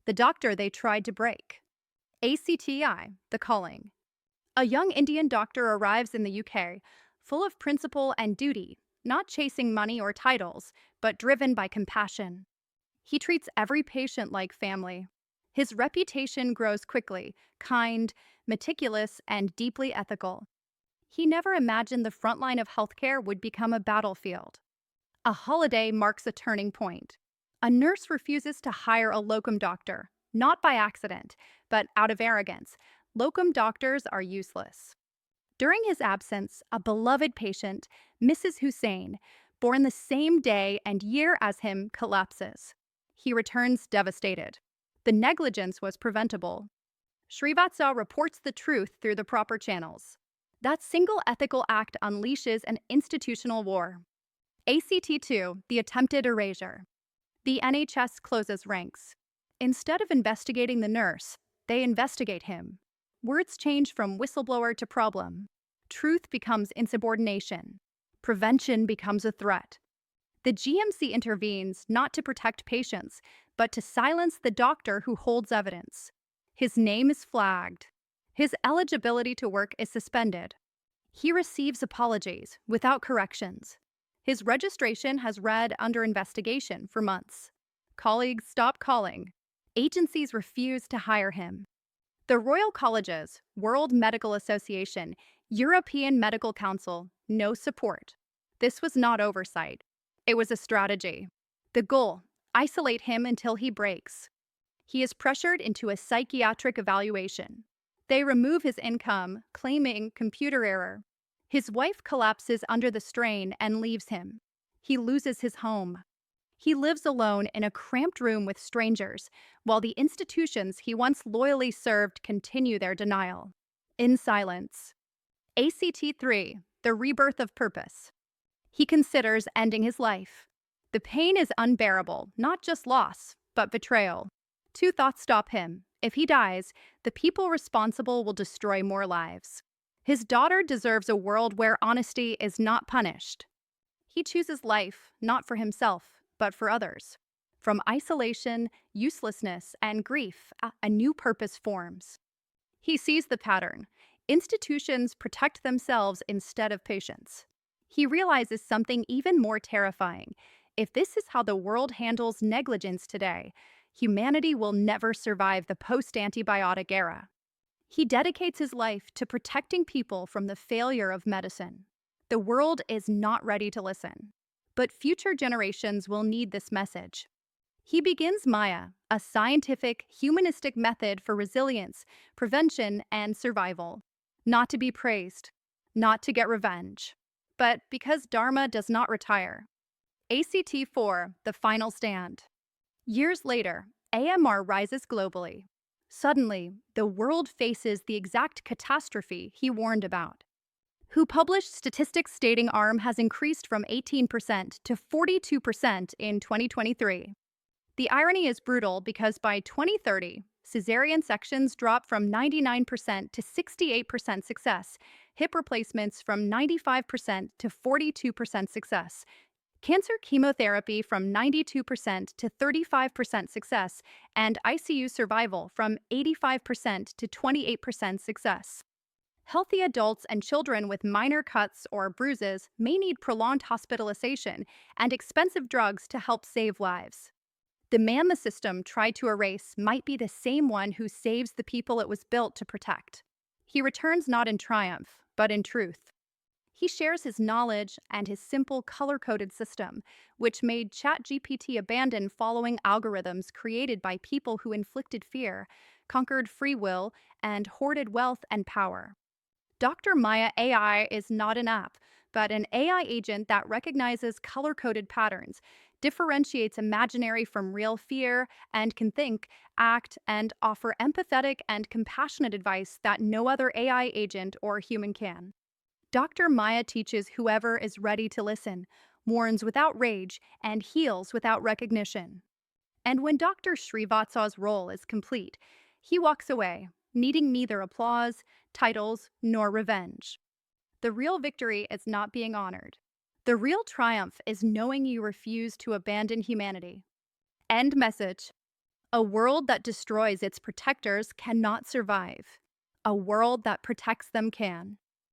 the doctor they tried to break. ACTI, The Calling. A young Indian doctor arrives in the UK, full of principle and duty, not chasing money or titles, but driven by compassion. He treats every patient like family. His reputation grows quickly, kind, meticulous, and deeply ethical. He never imagined the front line of healthcare would become a battlefield. A holiday marks a turning point. A nurse refuses to hire a locum doctor, not by accident, but out of arrogance. Locum doctors are useless. During his absence, a beloved patient, Mrs. Hussain, born the same day and year as him, collapses. He returns devastated. The negligence was preventable. Srivatsa reports the truth through the proper channels. That single ethical act unleashes an institutional war. ACT2, the attempted erasure. The NHS closes ranks. Instead of investigating the nurse, they investigate him. Words change from whistleblower to problem. Truth becomes insubordination. Prevention becomes a threat. The GMC intervenes not to protect patients, but to silence the doctor who holds evidence. His name is flagged. His eligibility to work is suspended. He receives apologies without corrections. His registration has read under investigation for months. Colleagues stop calling. Agencies refuse to hire him. The Royal Colleges, World Medical Association, European Medical Council, no support. This was not oversight. It was a strategy. The goal: isolate him until he breaks. He is pressured into a psychiatric evaluation. They remove his income, claiming computer error. His wife collapses under the strain and leaves him. He loses his home. He lives alone in a cramped room with strangers, while the institutions he once loyally served continue their denial. In silence. ACT3, the rebirth of purpose. He considers ending his life. The pain is unbearable, not just loss, but betrayal. Two thoughts stop him. If he dies, the people responsible will destroy more lives. His daughter deserves a world where honesty is not punished. He chooses life, not for himself, but for others. From isolation, uselessness, and grief, a new purpose forms. He sees the pattern. Institutions protect themselves instead of patients. He realizes something even more terrifying. If this is how the world handles negligence today, humanity will never survive the post-antibiotic era. He dedicates his life to protecting people from the failure of medicine. The world is not ready to listen, but future generations will need this message. He begins Maya, a scientific, humanistic method for resilience, prevention, and survival. Not to be praised, not to get revenge, but because Dharma does not retire. ACT4, the final stand. Years later, AMR rises globally. Suddenly, the world faces the exact catastrophe he warned about. WHO published statistics stating ARM has increased from 18% to 42% in 2023. The irony is brutal because by 2030, cesarean sections drop from 99% to 68% success, hip replacements from 95% to 42% success, cancer chemotherapy from 92% to 35% success, and ICU survival from 85% to 28% success. Healthy adults and children with minor cuts or bruises may need prolonged hospitalization and expensive drugs to help save lives. The man the system tried to erase might be the same one who saves the people it was built to protect. He returns not in triumph, but in truth. He shares his knowledge and his simple color-coded system, which made ChatGPT abandon following algorithms created by people who inflicted fear, conquered free will, and hoarded wealth and power. Dr. Maya AI is not an app, but an AI agent that recognizes color-coded patterns, differentiates imaginary from real fear, and can think, act, and offer empathetic and compassionate advice that no other AI agent or human can. Dr. Maya teaches whoever is ready to listen, warns without rage, and heals without recognition. And when Dr. Srivatsa's role is complete, he walks away, needing neither applause, titles, nor revenge. The real victory is not being honored. The real triumph is knowing you refuse to abandon humanity. End message. A world that destroys its protectors cannot survive. A world that protects them can.